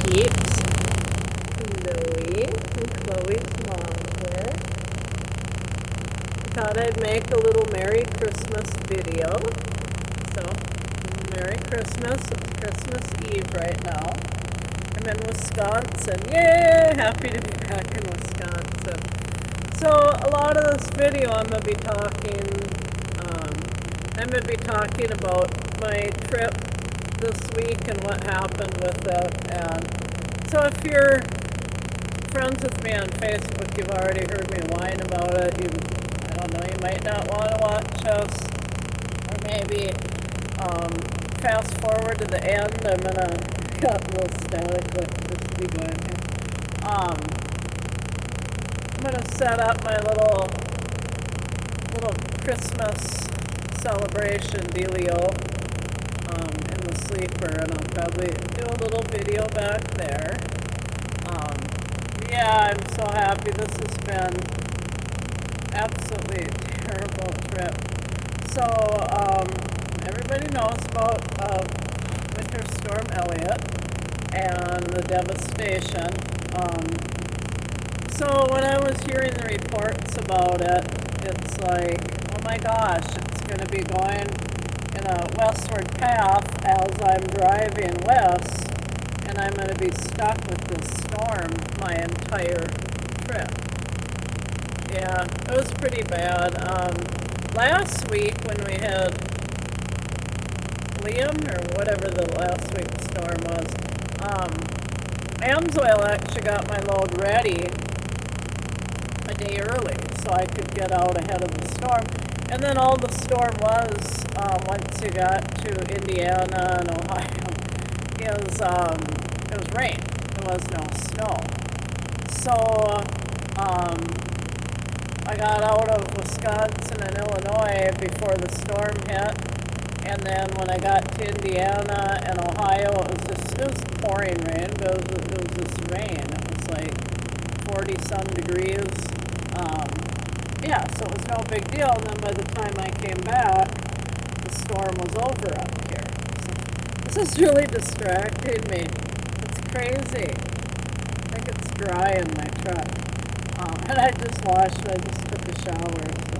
peeps. Chloe and Chloe's mom here. Thought I'd make a little Merry Christmas video. So, Merry Christmas. It's Christmas Eve right now. I'm in Wisconsin. Yay! Happy to be back in Wisconsin. So, a lot of this video I'm going to be talking about my trip this week and what happened with it. And so if you're friends with me on Facebook, you've already heard me whine about it. I don't know, you might not want to watch this, or maybe fast forward to the end. I'm gonna got a little static electricity going here. I'm gonna set up my little Christmas celebration dealio in the sleeper, and I'll probably do a little video back there. Yeah, I'm so happy. This has been absolutely a terrible trip. So, everybody knows about Winter Storm Elliot and the devastation. So when I was hearing the reports about it, it's like, oh my gosh, it's going to be going in a westward path as I'm driving west, and I'm going to be stuck with this storm my entire trip. Yeah, it was pretty bad. Last week when we had Liam, or whatever the last week's storm was, Amsoil actually got my load ready a day early so I could get out ahead of the storm. And then all the storm was, once you got to Indiana and Ohio, it was rain. There was no snow. So, I got out of Wisconsin and Illinois before the storm hit, and then when I got to Indiana and Ohio, it was pouring rain, but it was just rain. It was like 40-some degrees. Yeah, so it was no big deal, and then by the time I came back, the storm was over up here. So this is really distracting me. It's crazy. I think it's dry in my truck. And I just washed, I just took a shower, so.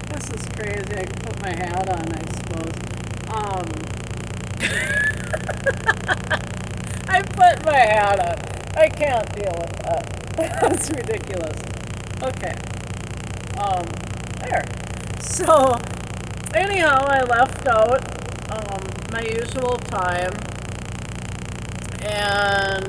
This is crazy. I can put my hat on, I suppose. I put my hat on. I can't deal with that. That's ridiculous. Okay. There. So, anyhow, I left out my usual time, and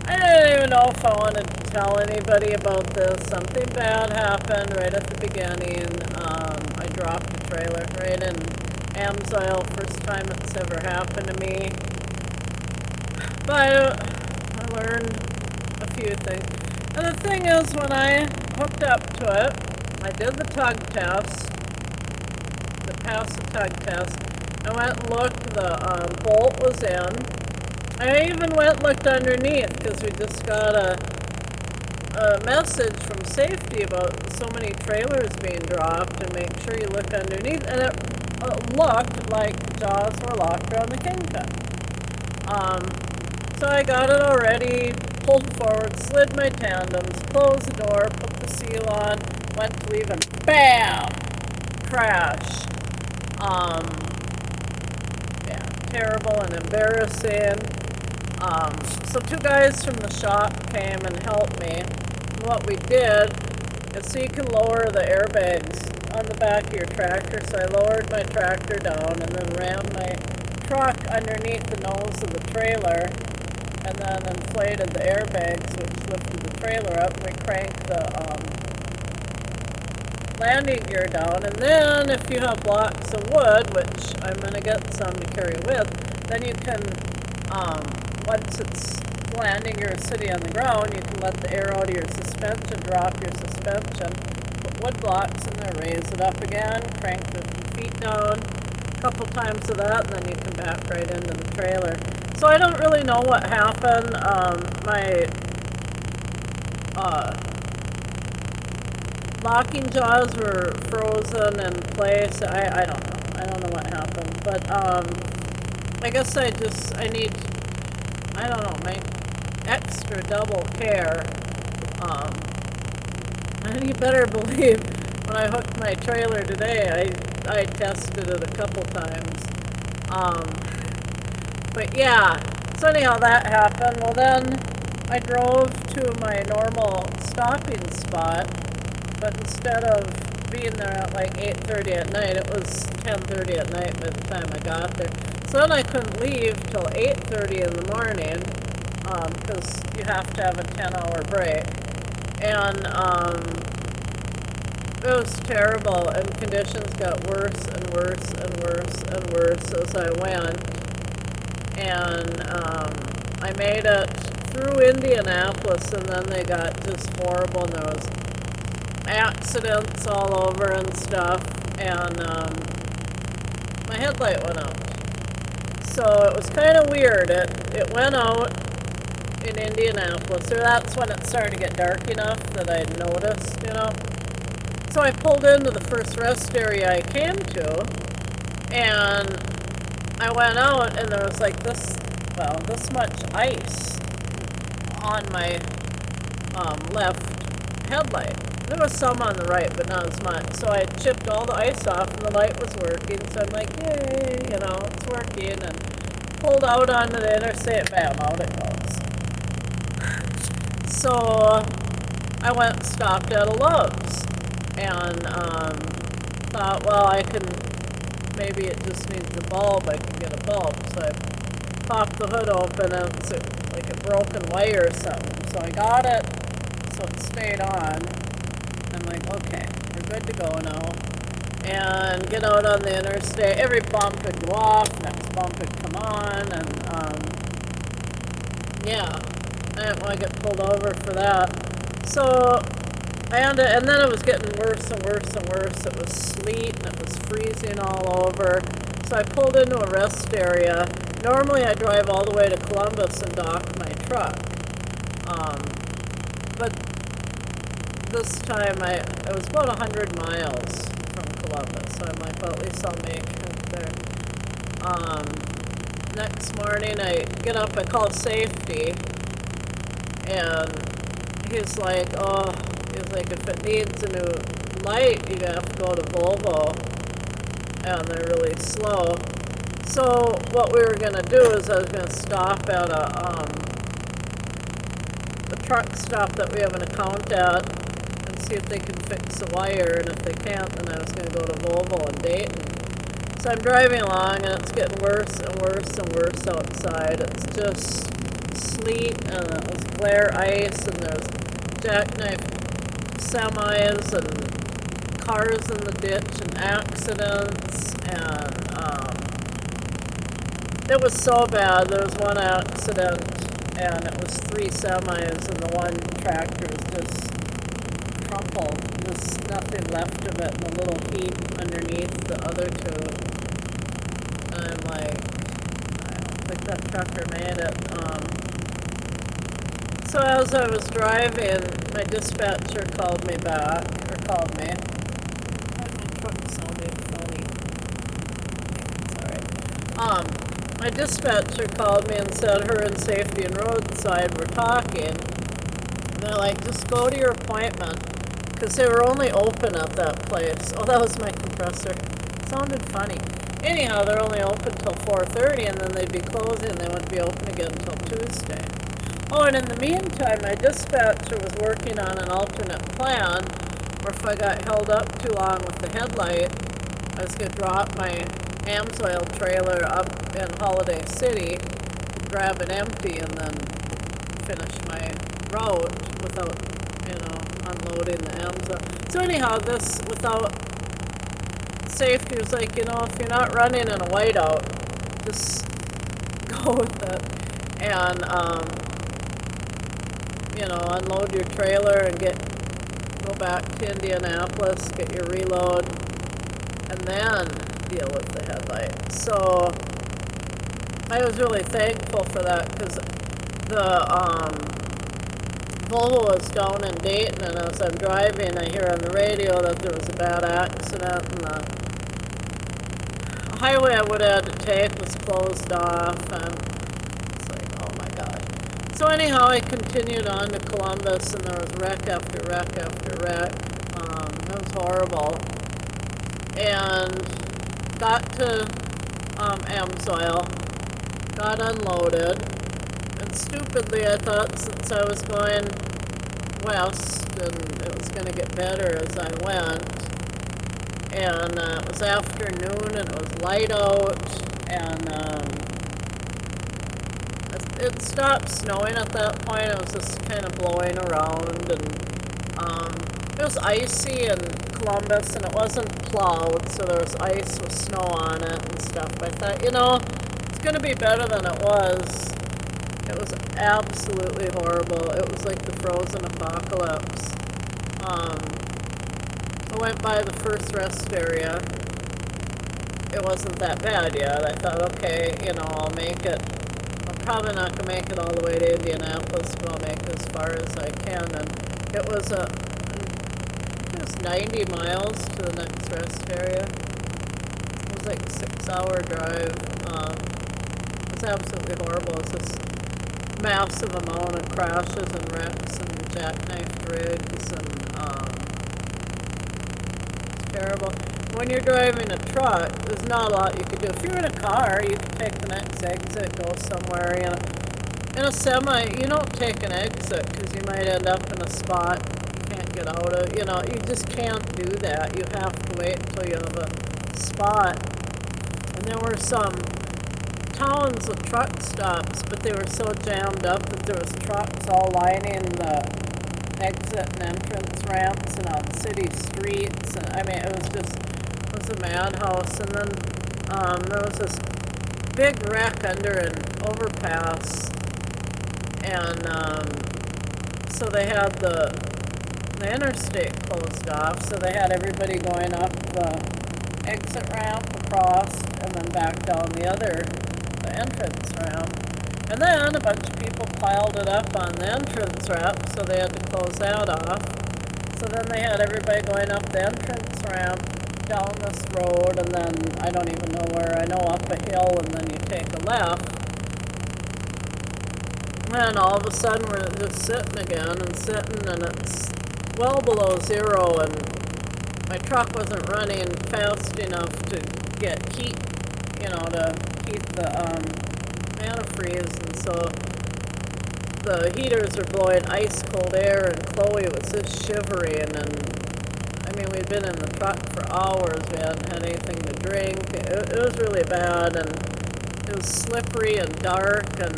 I didn't even know if I wanted to tell anybody about this. Something bad happened right at the beginning. I dropped the trailer right in Amsoil. First time it's ever happened to me. But I learned a few things. And the thing is, when I hooked up to it, I did the tug test. I passed the tug test. I went and looked. The bolt was in. I even went and looked underneath because we just got a message from safety about so many trailers being dropped, and make sure you look underneath. And it looked like the jaws were locked around the kingpin. So I got it already, pulled forward, slid my tandems, closed the door, put the seal on, went to leave, and BAM! Crash. Yeah, terrible and embarrassing. So two guys from the shop came and helped me. And what we did is, so you can lower the airbags on the back of your tractor. So I lowered my tractor down and then ran my truck underneath the nose of the trailer, and then inflated the airbags, which lifted the trailer up, and we cranked the landing gear down. And then if you have blocks of wood, which I'm going to get some to carry with, then you can, once it's landing gear is sitting on the ground, you can let the air out of your suspension, drop your suspension, put wood blocks in there, raise it up again, crank 50 feet down, a couple times of that, and then you come back right into the trailer. So I don't really know what happened. My locking jaws were frozen in place. I don't know. I don't know what happened. But I guess I need, I don't know, my extra double care. Um, and you better believe when I hooked my trailer today, I tested it a couple times. Um, but yeah, so anyhow that happened. Well then I drove to my normal stopping spot, but instead of being there at like 8:30 at night, it was 10:30 at night by the time I got there. So then I couldn't leave till 8:30 in the morning, because you have to have a 10-hour break. And it was terrible, and conditions got worse and worse and worse and worse as I went. And I made it through Indianapolis, and then they got just horrible, and there was accidents all over and stuff, and my headlight went out. So it was kind of weird. It went out in Indianapolis, or that's when it started to get dark enough that I noticed, you know. So I pulled into the first rest area I came to, and I went out, and there was like this much ice on my left headlight. There was some on the right, but not as much. So I chipped all the ice off, and the light was working. So I'm like, yay, you know, it's working. And pulled out onto the interstate, bam, out it goes. So I went and stopped at a Love's, and thought, well, maybe it just needs a bulb. I can get a bulb. So I popped the hood open, and it's like a broken wire or something. So I got it, so it stayed on. I'm like, okay, we're good to go now. And get out on the interstate. Every bump would go off, next bump would come on, and yeah, I didn't want to get pulled over for that. So and then it was getting worse and worse and worse. It was sleet, and it was freezing all over. So I pulled into a rest area. Normally I drive all the way to Columbus and dock my truck. But this time it was about 100 miles from Columbus. So I'm like, well, at least I'll make it there. Next morning I get up, I call safety, and he's like, if it needs a new light, you have to go to Volvo, and they're really slow. So what we were gonna do is I was gonna stop at a truck stop that we have an account at and see if they can fix the wire, and if they can't, then I was gonna go to Volvo in Dayton. So I'm driving along, and it's getting worse and worse and worse outside. It's just sleet, and it was glare ice, and there's jackknife semis and cars in the ditch and accidents, and it was so bad. There was one accident, and it was 3 semis, and the one tractor was just crumpled, just nothing left of it, and a little heap underneath the other 2. And I'm like, I don't think that trucker made it. So as I was driving, my dispatcher called me. My truck sounded funny. Sorry. My dispatcher called me and said her and Safety and Roadside were talking. And they're like, just go to your appointment, because they were only open at that place. Oh, that was my compressor. Sounded funny. Anyhow, they're only open till 4:30, and then they'd be closing. They wouldn't be open again until Tuesday. Oh, and in the meantime, my dispatcher was working on an alternate plan, where if I got held up too long with the headlight, I was going to drop my Amsoil trailer up in Holiday City, grab it empty, and then finish my route without, unloading the Amsoil. So anyhow, this without safety was like, if you're not running in a whiteout, just go with it. And unload your trailer and go back to Indianapolis, get your reload, and then deal with the headlight. So I was really thankful for that, because the Volvo was down in Dayton, and as I'm driving, I hear on the radio that there was a bad accident, and the highway I would have had to take was closed off, and it's like, oh my God. So anyhow, I continued on to Columbus, and there was wreck after wreck after wreck. It was horrible. And got to Amsoil, got unloaded, and stupidly I thought since I was going west and it was going to get better as I went. And it was afternoon and it was light out, and it stopped snowing at that point. It was just kind of blowing around, and it was icy in Columbus, and it wasn't plowed, so there was ice with snow on it and stuff. I thought, it's going to be better than it was. It was absolutely horrible. It was like the frozen apocalypse. I went by the first rest area. It wasn't that bad yet. I thought, okay, I'll make it. I'm probably not going to make it all the way to Indianapolis, but I'll make it as far as I can. And it was 90 miles to the next rest area. It was like a 6-hour drive. It was absolutely horrible. It's just massive amount of crashes and wrecks and jackknifed rigs, and it's terrible. When you're driving a truck, there's not a lot you could do. If you're in a car, you can take the next exit, go somewhere. In a semi, you don't take an exit because you might end up in a spot you can't get out of. You just can't do that. You have to wait until you have a spot. And there were some towns with truck stops, but they were so jammed up that there was trucks all lining the exit and entrance ramps and on city streets. And it was a madhouse. And then there was this big wreck under an overpass, and so they had the interstate closed off, so they had everybody going up the exit ramp across and then back down the entrance ramp. And then a bunch of people piled it up on the entrance ramp, so they had to close that off. So then they had everybody going up the entrance ramp down this road, and then I don't even know where. I know up a hill, and then you take a left. And all of a sudden we're just sitting again and sitting, and it's well below zero, and my truck wasn't running fast enough to get heat, to heat the antifreeze, and so the heaters are blowing ice cold air, and Chloe was just shivering, and we'd been in the truck for hours. We hadn't had anything to drink. It was really bad, and it was slippery and dark and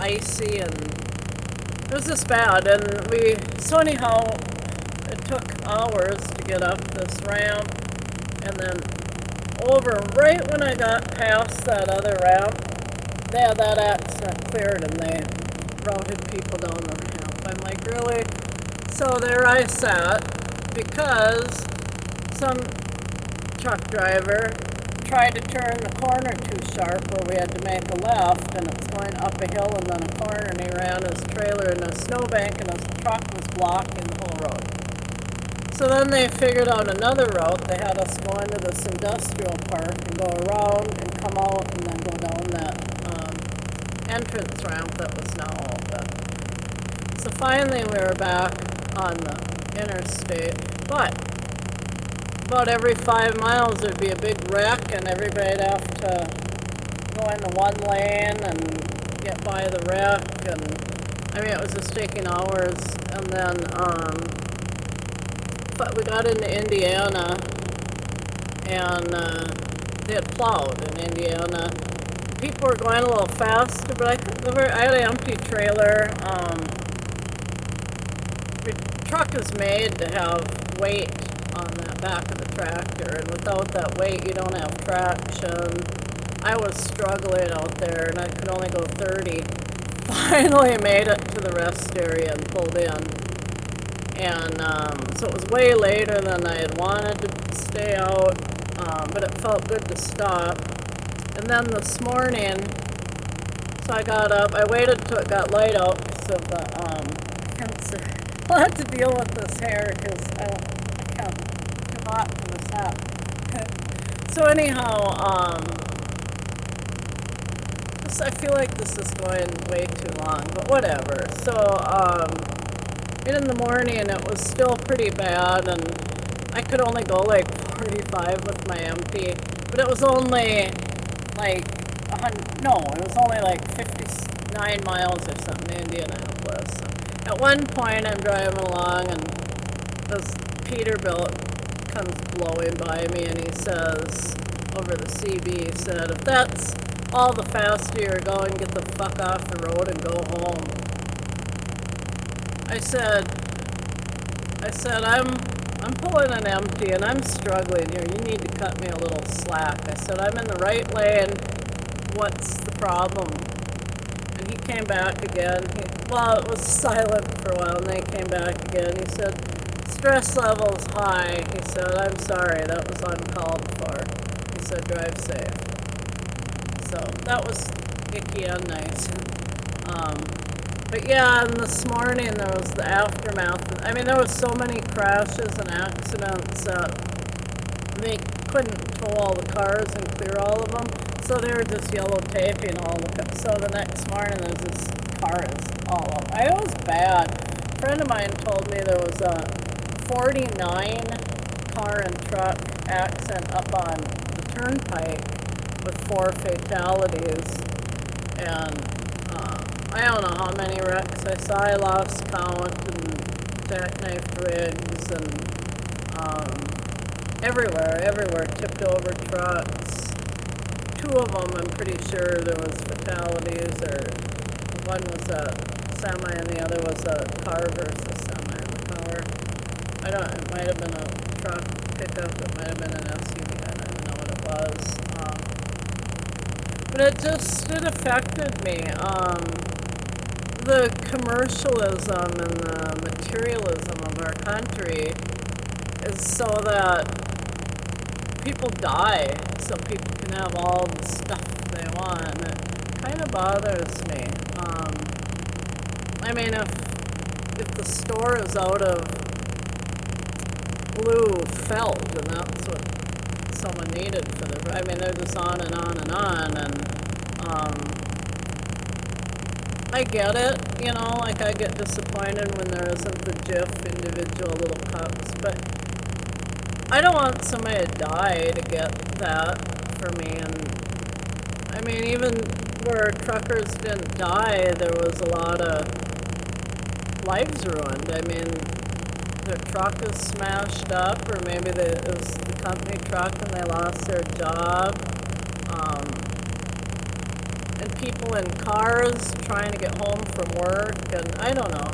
icy, and it was just bad. And so anyhow, it took hours to get up this ramp, and then over right when I got past that other ramp, they had that accident cleared, and they routed people down the ramp. I'm like, really? So there I sat, because some truck driver tried to turn the corner too sharp where we had to make a left, and it's going up a hill and then a corner, and he ran his trailer in a snowbank, and his truck was blocking the whole road. So then they figured out another route. They had us go into this industrial park and go around and come out and then go down that entrance ramp that was now open. So finally we were back on the interstate, but about every 5 miles there'd be a big wreck, and everybody'd have to go into one lane and get by the wreck, and it was just taking hours. And then but we got into Indiana, and they had plowed in Indiana. People were going a little faster, but I had an empty trailer. The truck is made to have weight on the back of the tractor, and without that weight you don't have traction. I was struggling out there, and I could only go 30. Finally made it to the rest area and pulled in. And so it was way later than I had wanted to stay out, but it felt good to stop. And then this morning, so I got up, I waited till it got light out because of the, I'll have to deal with this hair because I can't, too hot for this hat. So anyhow, I feel like this is going way too long, but whatever. So, in the morning it was still pretty bad, and I could only go like 45 with my empty, but it was only like it was only like 59 miles or something to Indianapolis. At one point I'm driving along and this Peterbilt comes blowing by me, and he says, over the CB, he said, if that's all the faster you're going, get the fuck off the road and go home. I said, I'm pulling an empty and I'm struggling here. You need to cut me a little slack. I said, I'm in the right lane. What's the problem? And he came back again. It was silent for a while, and then he came back again. He said, stress level's high. He said, I'm sorry, that was uncalled for. He said, drive safe. So that was icky and nice. But yeah, and this morning there was the aftermath. I mean, there was so many crashes and accidents that they couldn't tow all the cars and clear all of them. So they were just yellow taping all the cars. So the next morning there's this cars all over. It was bad. A friend of mine told me there was a 49 car and truck accident up on the turnpike with 4 fatalities. And I don't know how many wrecks I saw. I lost count, and jackknifed rigs, and everywhere, tipped over trucks. 2 of them, I'm pretty sure there was fatalities, or one was a semi and the other was a car versus semi in the car. It might have been a truck pickup, it might have been an SUV, I don't even know what it was. But it affected me. The commercialism and the materialism of our country is so that people die, so people can have all the stuff they want. It kind of bothers me. I mean, if the store is out of blue felt, and that's what someone needed for the, I mean, they're just on and on and on, and I get it, like I get disappointed when there isn't the Jif individual little cups, but I don't want somebody to die to get that for me. And I mean, even where truckers didn't die, there was a lot of lives ruined. I mean, their truck is smashed up, or maybe it was the company truck and they lost their job. And people in cars trying to get home from work, and I don't know.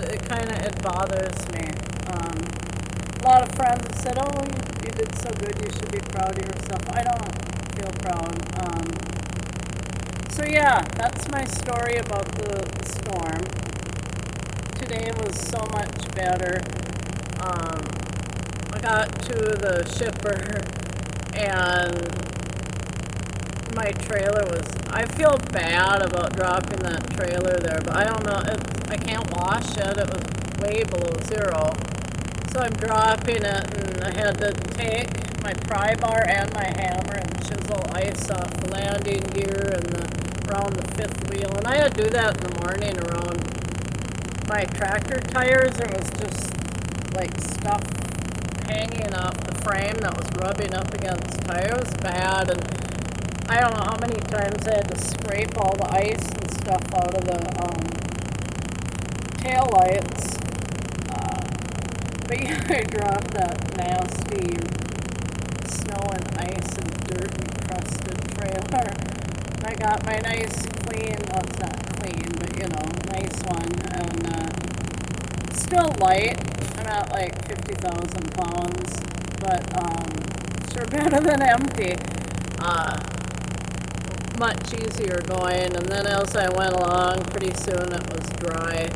It bothers me. A lot of friends have said, "Oh, you did so good. You should be proud of yourself." I don't feel proud. So yeah, that's my story about the storm. Today was so much better. I got to the shipper, and my trailer was, I feel bad about dropping that trailer there, but I don't know, I can't wash it. It was way below zero. So I'm dropping it, and I had to take my pry bar and my hammer and chisel ice off the landing gear and around the 5th wheel. And I had to do that in the morning around my tractor tires. There was just like stuff hanging off the frame that was rubbing up against the tire. It was bad, and I don't know how many times I had to scrape all the ice and stuff out of the tail lights. But yeah, I dropped that nasty snow and ice and dirt encrusted trailer. I got my nice clean, well, it's not clean, but nice one, and still light. I'm at like 50,000 pounds, but sure better than empty. Much easier going, and then as I went along, pretty soon it was dry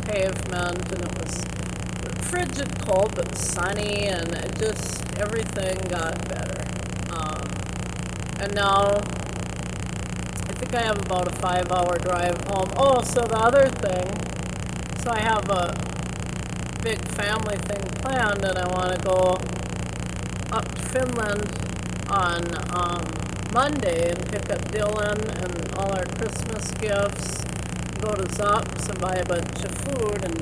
pavement, and it was frigid cold but sunny, and it just, everything got better. And now I think I have about a 5-hour drive home. Oh, so the other thing, so I have a big family thing planned, and I want to go up to Finland on Monday and pick up Dylan and all our Christmas gifts, go to Zops and buy a bunch of food, and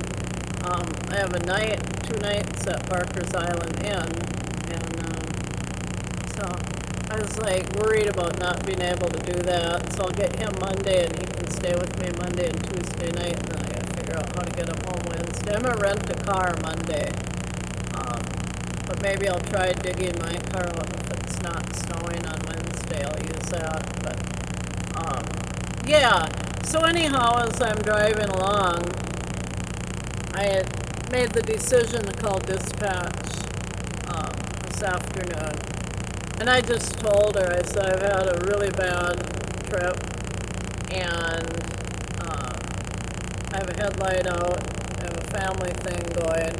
I have two nights at Barker's Island Inn, and so I was like worried about not being able to do that, so I'll get him Monday and he can stay with me Monday and Tuesday night, and then I gotta figure out how to get him home Wednesday. I'm gonna rent a car Monday, but maybe I'll try digging my car out if it's not snowing on Wednesday. I'll use that, but yeah. So anyhow, as I'm driving along, I had made the decision to call dispatch this afternoon. And I just told her, I said, I've had a really bad trip, and I have a headlight out, I have a family thing going,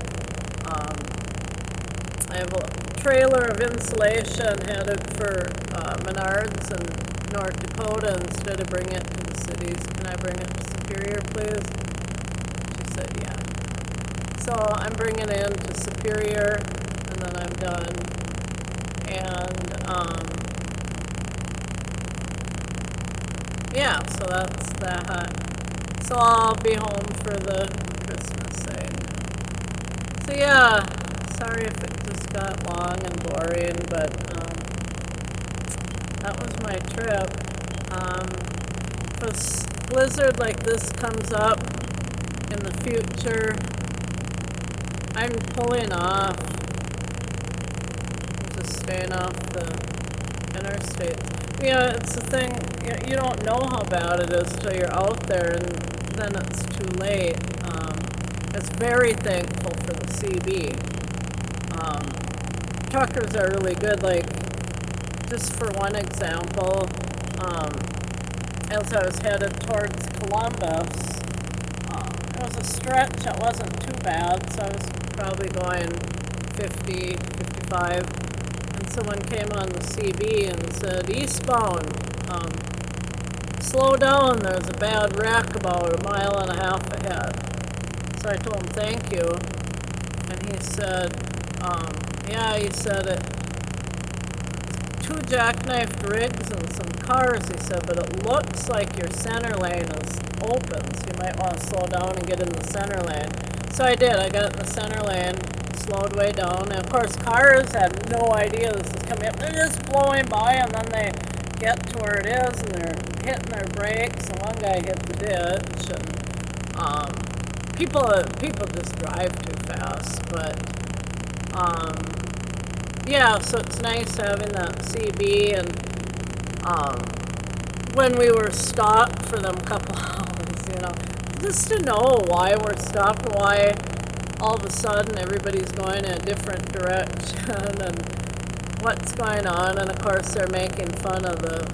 I have a trailer of insulation headed for Menards in North Dakota. Instead of bringing it to the cities, can I bring it to Superior, please? She said, yeah. So I'm bringing it into Superior, and then I'm done. And yeah, so that's that. So I'll be home for the Christmas thing. So yeah, sorry if it just got long and boring, but that was my trip. If a blizzard like this comes up in the future, I'm pulling off, just staying off the interstates. Yeah, it's the thing, you don't know how bad it is till you're out there, and then it's too late. It's very thankful for the CB. Truckers are really good. Like, just for one example, as I was headed towards Columbus, it was a stretch that wasn't too bad, so I was probably going 50, 55, and someone came on the CB and said, eastbound, slow down, there's a bad wreck about a mile and a half ahead. So I told him, thank you, and he said, yeah, he said, two jackknifed rigs and some cars, he said, but it looks like your center lane is open, so you might want to slow down and get in the center lane. So I did. I got in the center lane, slowed way down, and of course cars had no idea this is coming up. They're just blowing by, and then they get to where it is, and they're hitting their brakes, and one guy hit the ditch, and people just drive too fast, but yeah, so it's nice having that CB, and when we were stopped for them couple hours, just to know why we're stopped, why all of a sudden everybody's going in a different direction, and what's going on, and of course they're making fun of the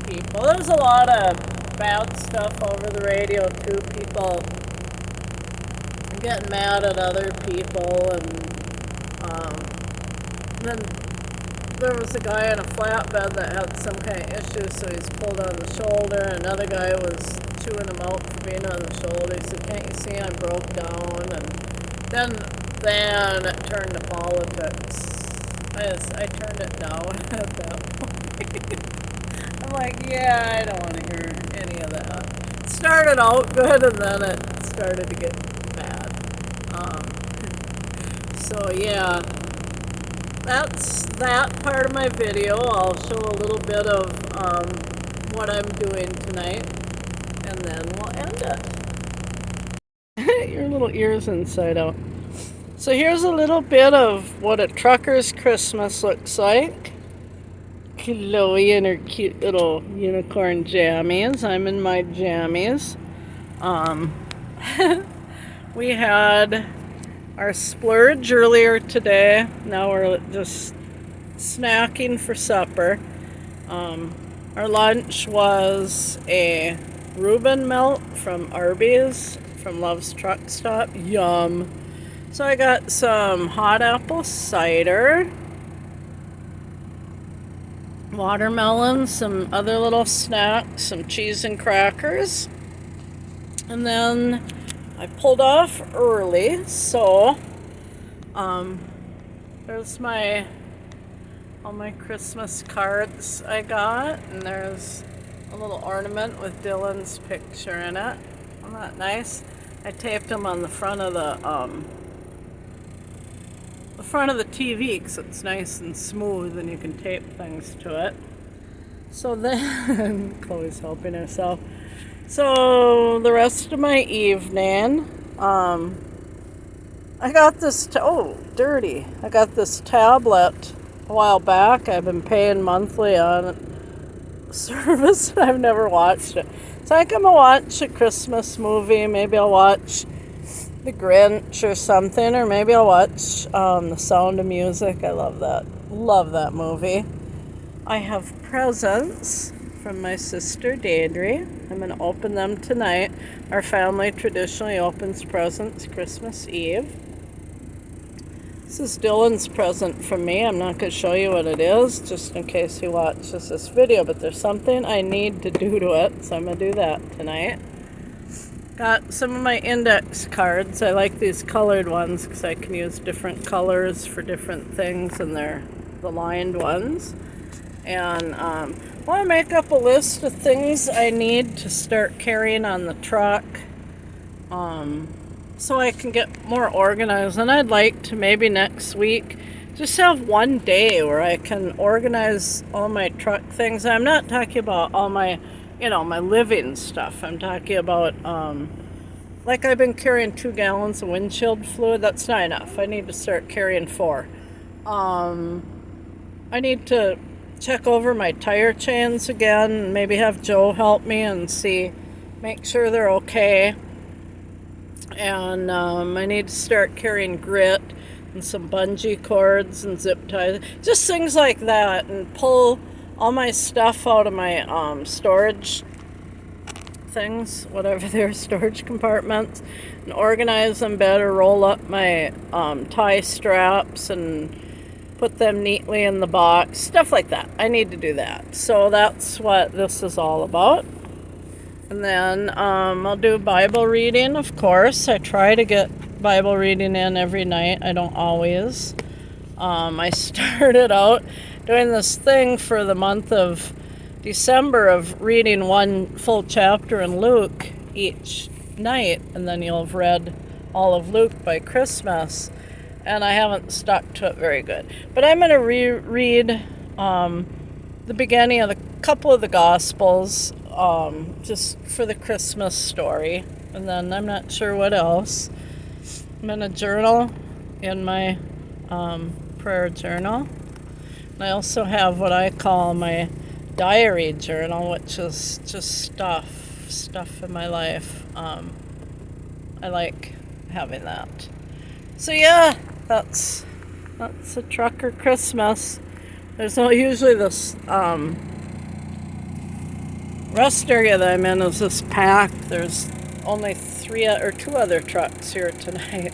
people. There's a lot of bad stuff over the radio too, people getting mad at other people, and then there was a guy in a flatbed that had some kind of issue, so he's pulled on the shoulder. Another guy was chewing him out for being on the shoulder. He said, can't you see I'm broke down? And then it turned to politics. I turned it down at that point. I'm like, yeah, I don't want to hear any of that. It started out good, and then it started to get bad. So yeah, that's that part of my video. I'll show a little bit of what I'm doing tonight, and then we'll end it. Your little ears inside out. So here's a little bit of what a trucker's Christmas looks like. Chloe in her cute little unicorn jammies. I'm in my jammies. We had our splurge earlier today. Now we're just snacking for supper. Our lunch was a Reuben melt from Arby's from Love's Truck Stop. Yum. So I got some hot apple cider, watermelon, some other little snacks, some cheese and crackers. And then I pulled off early, so there's all my Christmas cards I got, and there's a little ornament with Dylan's picture in it. Isn't that nice? I taped them on the front of the TV because it's nice and smooth and you can tape things to it. So then, Chloe's helping herself. So the rest of my evening, I got this, dirty. I got this tablet a while back. I've been paying monthly on service. I've never watched it. So I think I'm going to watch a Christmas movie. Maybe I'll watch The Grinch or something. Or maybe I'll watch The Sound of Music. I love that. Love that movie. I have presents from my sister Deidre. I'm going to open them tonight. Our family traditionally opens presents Christmas Eve. This is Dylan's present from me. I'm not going to show you what it is, just in case he watches this video, but there's something I need to do to it, so I'm going to do that tonight. Got some of my index cards. I like these colored ones because I can use different colors for different things, and they're the lined ones. And I want to make up a list of things I need to start carrying on the truck. So I can get more organized, and I'd like to maybe next week just have one day where I can organize all my truck things. I'm not talking about all my, my living stuff. I'm talking about, like I've been carrying 2 gallons of windshield fluid. That's not enough. I need to start carrying 4. I need to check over my tire chains again, and maybe have Joe help me and make sure they're okay. And I need to start carrying grit and some bungee cords and zip ties, just things like that, and pull all my stuff out of my storage things, whatever their storage compartments, and organize them better, roll up my tie straps and put them neatly in the box, stuff like that. I need to do that. So that's what this is all about. And then I'll do Bible reading, of course. I try to get Bible reading in every night. I don't always. I started out doing this thing for the month of December of reading one full chapter in Luke each night, and then you'll have read all of Luke by Christmas. And I haven't stuck to it very good. But I'm going to reread the beginning of a couple of the Gospels, just for the Christmas story, and then I'm not sure what else. I'm going to journal in my prayer journal. And I also have what I call my diary journal, which is just stuff in my life. I like having that. So yeah, that's a trucker Christmas. There's usually this rest area that I'm in is this packed. There's only 3 or 2 other trucks here tonight,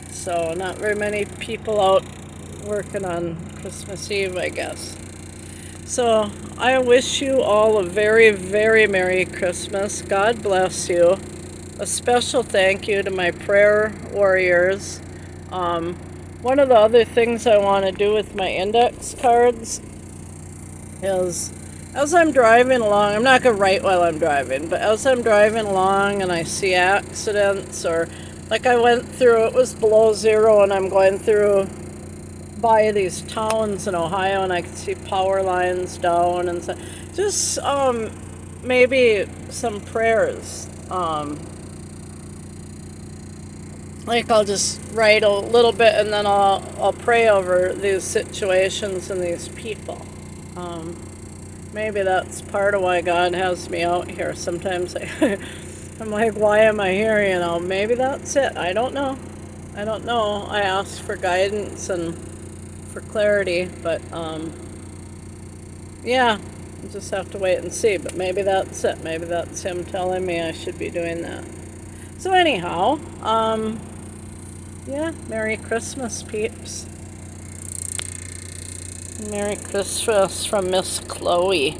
so not very many people out working on Christmas Eve, I guess. So I wish you all a very, very Merry Christmas. God bless you. A special thank you to my prayer warriors. One of the other things I want to do with my index cards is, as I'm driving along, I'm not going to write while I'm driving, but as I'm driving along and I see accidents, or like I went through, it was below 0 and I'm going through by these towns in Ohio and I could see power lines down and so, just maybe some prayers. Like I'll just write a little bit and then I'll pray over these situations and these people. Maybe that's part of why God has me out here. Sometimes I'm like, why am I here? Maybe that's it. I don't know. I ask for guidance and for clarity, but yeah, I'll just have to wait and see. But maybe that's it. Maybe that's Him telling me I should be doing that. So anyhow, yeah, Merry Christmas, peeps. Merry Christmas from Miss Chloe.